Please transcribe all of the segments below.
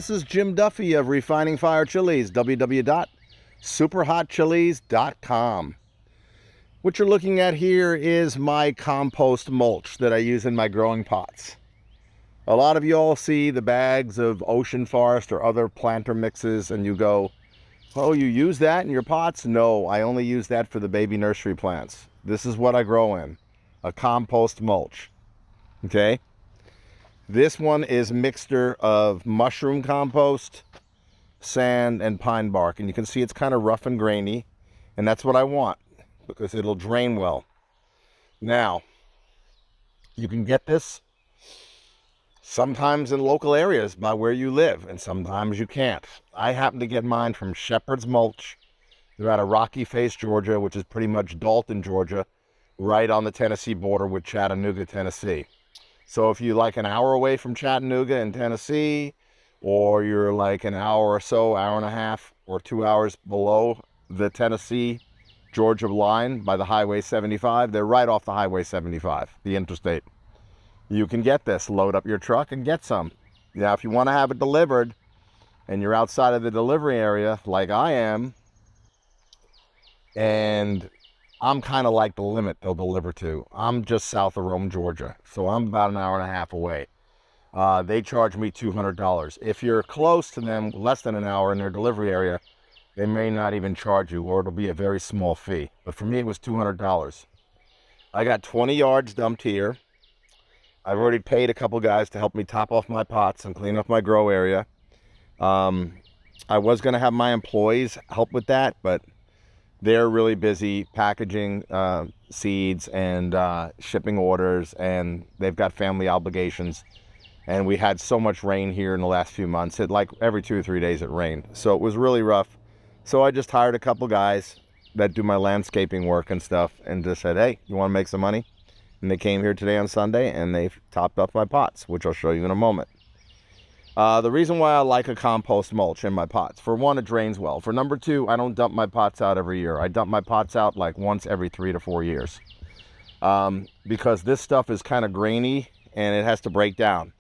this is Jim Duffy of Refining Fire Chiles, www.superhotchiles.com. What you're looking at here is my compost mulch that I use in my growing pots. A lot of you all see the bags of ocean forest or other planter mixes and you go, oh, you use that in your pots? No, I only use that for the baby nursery plants. This is what I grow in, a compost mulch. Okay? This one is a mixture of mushroom compost, sand, and pine bark. And you can see it's kind of rough and grainy. And that's what I want because it'll drain well. Now, you can get this sometimes in local areas by where you live, and sometimes you can't. I happen to get mine from Shepherd's Mulch. They're out of Rocky Face, Georgia, which is pretty much Dalton, Georgia, right on the Tennessee border with Chattanooga, Tennessee. So if you're like an hour away from Chattanooga in Tennessee, or you're like an hour or so, hour and a half, or 2 hours below the Tennessee-Georgia line by the Highway 75, they're right off the Highway 75, the interstate. You can get this, load up your truck and get some. Now, if you want to have it delivered and you're outside of the delivery area like I am, and I'm kind of like the limit they'll deliver to. I'm just south of Rome, Georgia, so I'm about an hour and a half away. They charge me $200. If you're close to them, less than an hour in their delivery area, they may not even charge you, or it'll be a very small fee. But for me, it was $200. I got 20 yards dumped here. I've already paid a couple guys to help me top off my pots and clean up my grow area. I was going to have my employees help with that, but they're really busy packaging seeds and shipping orders, and they've got family obligations. And we had so much rain here in the last few months. It like every 2 or 3 days it rained. So it was really rough. So I just hired a couple guys that do my landscaping work and stuff and just said, hey, you want to make some money? And they came here today on Sunday and they've topped up my pots, which I'll show you in a moment. The reason why I like a compost mulch in my pots, for one, it drains well. For number two, I don't dump my pots out every year. I dump my pots out like once every 3 to 4 years. Because this stuff is kind of grainy and it has to break down.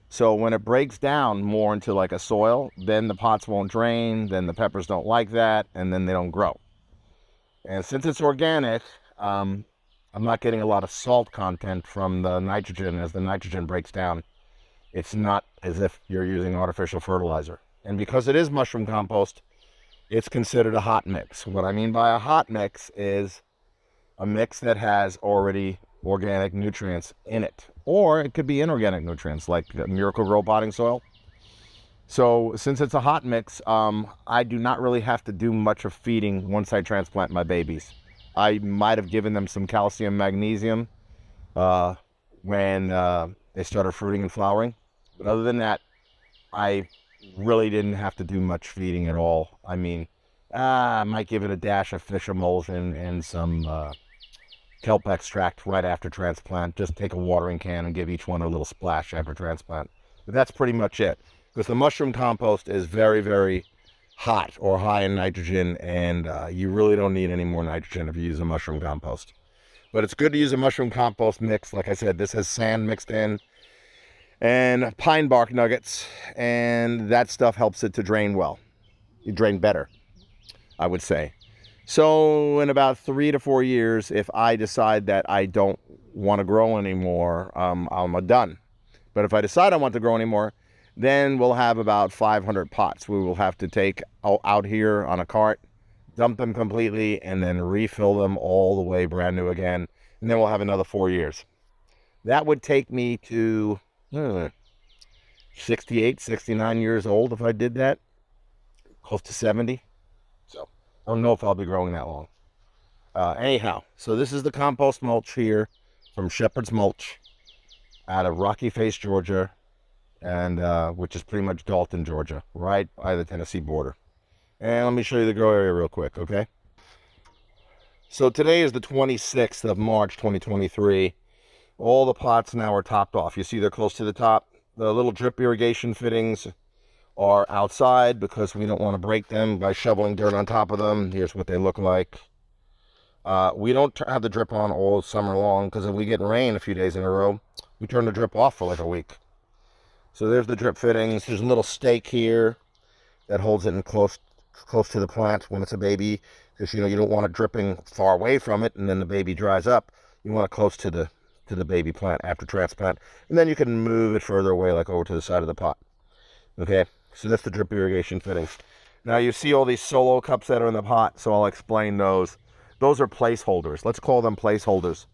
So when it breaks down more into like a soil, then the pots won't drain, then the peppers don't like that, and then they don't grow. And since it's organic, I'm not getting a lot of salt content from the nitrogen. As the nitrogen breaks down, it's not as if you're using artificial fertilizer. And because it is mushroom compost, it's considered a hot mix. What I mean by a hot mix is a mix that has already organic nutrients in it. Or it could be inorganic nutrients like Miracle-Gro potting soil. So since it's a hot mix, I do not really have to do much of feeding once I transplant my babies. I might have given them some calcium, magnesium when they started fruiting and flowering. But other than that, I really didn't have to do much feeding at all. I mean, I might give it a dash of fish emulsion and some kelp extract right after transplant. Just take a watering can and give each one a little splash after transplant. But that's pretty much it. Because the mushroom compost is very, very hot or high in nitrogen, and you really don't need any more nitrogen if you use a mushroom compost. But it's good to use a mushroom compost mix. Like I said, this has sand mixed in and pine bark nuggets, and that stuff helps it to drain well. You drain better, I would say. So in about 3 to 4 years, if I decide that I don't want to grow anymore, I'm done. But if I decide I want to grow anymore, then we'll have about 500 pots. We will have to take out here on a cart, dump them completely, and then refill them all the way brand new again. And then we'll have another 4 years. That would take me to 68, 69 years old if I did that. Close to 70. So I don't know if I'll be growing that long. Anyhow, so this is the compost mulch here from Shepherd's Mulch out of Rocky Face, Georgia, and which is pretty much Dalton, Georgia, right by the Tennessee border. And let me show you the grow area real quick, okay? So today is the 26th of March, 2023. All the pots now are topped off. You see they're close to the top. The little drip irrigation fittings are outside because we don't want to break them by shoveling dirt on top of them. Here's what they look like. We don't have the drip on all summer long because if we get rain a few days in a row, we turn the drip off for like a week. So there's the drip fittings. There's a little stake here that holds it in close to the plant when it's a baby, because you don't want it dripping far away from it and then the baby dries up. You want it close to the baby plant after transplant, and then you can move it further away, like over to the side of the pot. Okay, so that's the drip irrigation fittings. Now you see all these solo cups that are in the pot, so I'll explain those. Those are placeholders. Let's call them placeholders.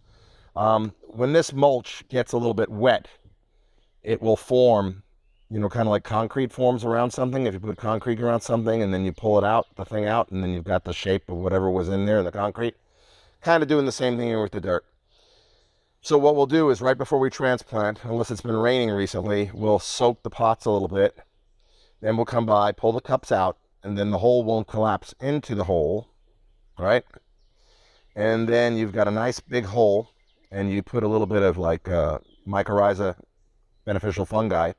When this mulch gets a little bit wet, it will form, kind of like concrete forms around something. If you put concrete around something and then you pull it out, the thing out, and then you've got the shape of whatever was in there, the concrete. Kind of doing the same thing here with the dirt. So what we'll do is right before we transplant, unless it's been raining recently, we'll soak the pots a little bit. Then we'll come by, pull the cups out, and then the hole won't collapse into the hole, right? And then you've got a nice big hole, and you put a little bit of like mycorrhiza, beneficial fungi,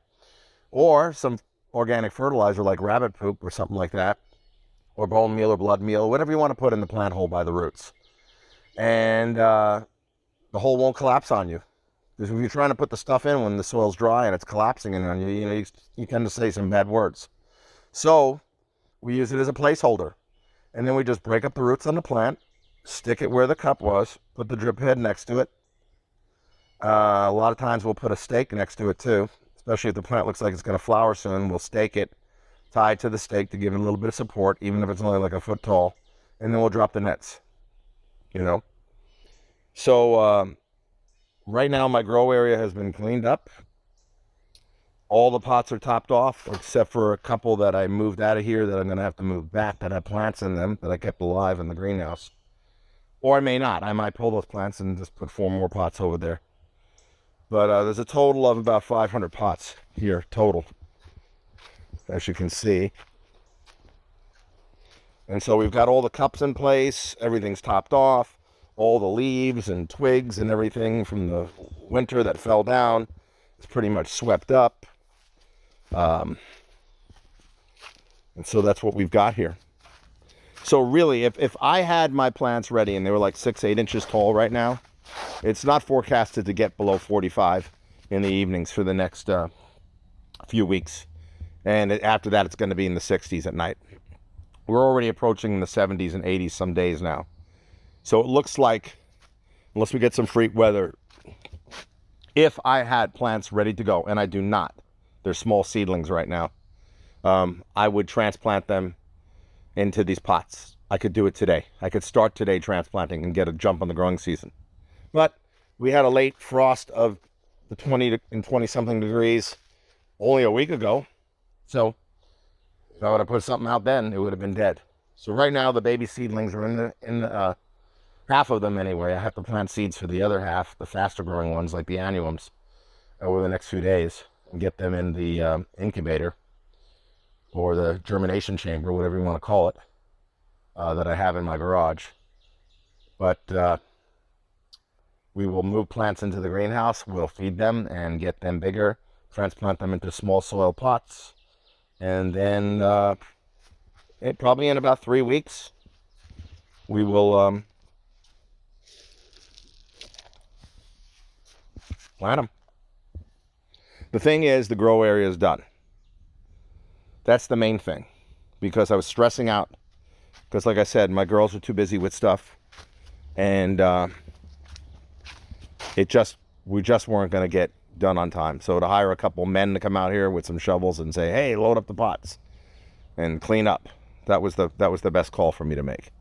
or some organic fertilizer like rabbit poop or something like that, or bone meal or blood meal, whatever you want to put in the plant hole by the roots. And the hole won't collapse on you. Because if you're trying to put the stuff in when the soil's dry and it's collapsing in on you, you tend to say some bad words. So we use it as a placeholder. And then we just break up the roots on the plant, stick it where the cup was, put the drip head next to it. A lot of times we'll put a stake next to it too, especially if the plant looks like it's going to flower soon. We'll stake it, tie it to the stake to give it a little bit of support, even if it's only like a foot tall. And then we'll drop the nets, So right now my grow area has been cleaned up. All the pots are topped off, except for a couple that I moved out of here that I'm going to have to move back, that have plants in them that I kept alive in the greenhouse. Or I may not. I might pull those plants and just put 4 more pots over there. But there's a total of about 500 pots here, total, as you can see. And so we've got all the cups in place. Everything's topped off. All the leaves and twigs and everything from the winter that fell down is pretty much swept up. And so that's what we've got here. So really, if I had my plants ready and they were like 6-8 inches tall right now, it's not forecasted to get below 45 in the evenings for the next few weeks. And after that, it's going to be in the 60s at night. We're already approaching the 70s and 80s some days now. So it looks like, unless we get some freak weather, if I had plants ready to go, and I do not, they're small seedlings right now, I would transplant them into these pots. I could do it today. I could start today transplanting and get a jump on the growing season. But we had a late frost of the 20 and 20 something degrees only a week ago. So if I would have put something out then, it would have been dead. So right now the baby seedlings are in the half of them anyway. I have to plant seeds for the other half, the faster growing ones like the annuums, over the next few days and get them in the incubator or the germination chamber, whatever you want to call it, that I have in my garage. But we will move plants into the greenhouse. We'll feed them and get them bigger, transplant them into small soil pots, and then probably in about 3 weeks, we will plant them. The thing is, the grow area is done. That's the main thing, because I was stressing out, because like I said, my girls were too busy with stuff, and we just weren't going to get done on time. So to hire a couple men to come out here with some shovels and say, hey, load up the pots and clean up, that was the best call for me to make.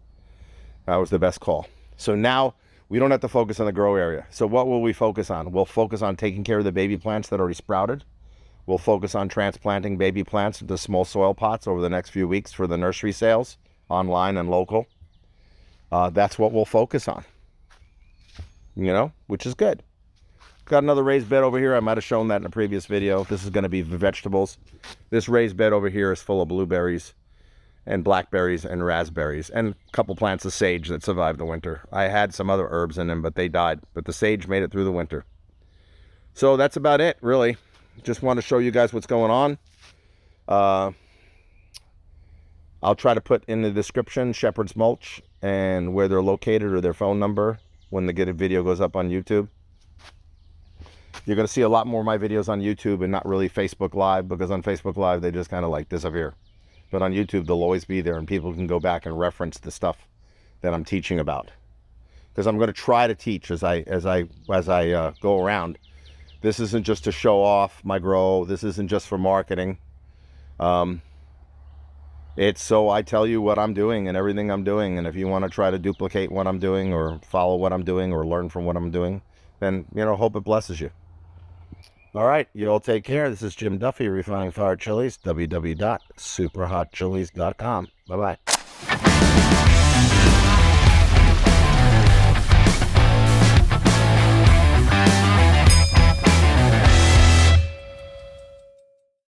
That was the best call. So now we don't have to focus on the grow area. So what will we focus on? We'll focus on taking care of the baby plants that already sprouted. We'll focus on transplanting baby plants into small soil pots over the next few weeks for the nursery sales, online and local. That's what we'll focus on, which is good. Got another raised bed over here. I might have shown that in a previous video. This is going to be vegetables. This raised bed over here is full of blueberries and blackberries and raspberries and a couple plants of sage that survived the winter. I had some other herbs in them, but they died. But the sage made it through the winter. So that's about it, really. Just want to show you guys what's going on. I'll try to put in the description Shepherd's Mulch and where they're located or their phone number when the video goes up on YouTube. You're going to see a lot more of my videos on YouTube and not really Facebook Live, because on Facebook Live, they just kind of like disappear. But on YouTube, they'll always be there, and people can go back and reference the stuff that I'm teaching about. Because I'm going to try to teach as I go around. This isn't just to show off my grow. This isn't just for marketing. It's so I tell you what I'm doing and everything I'm doing. And if you want to try to duplicate what I'm doing or follow what I'm doing or learn from what I'm doing, then, you know, hope it blesses you. All right, you all take care. This is Jim Duffy, Refining Fire Chiles, www.superhotchiles.com. Bye-bye.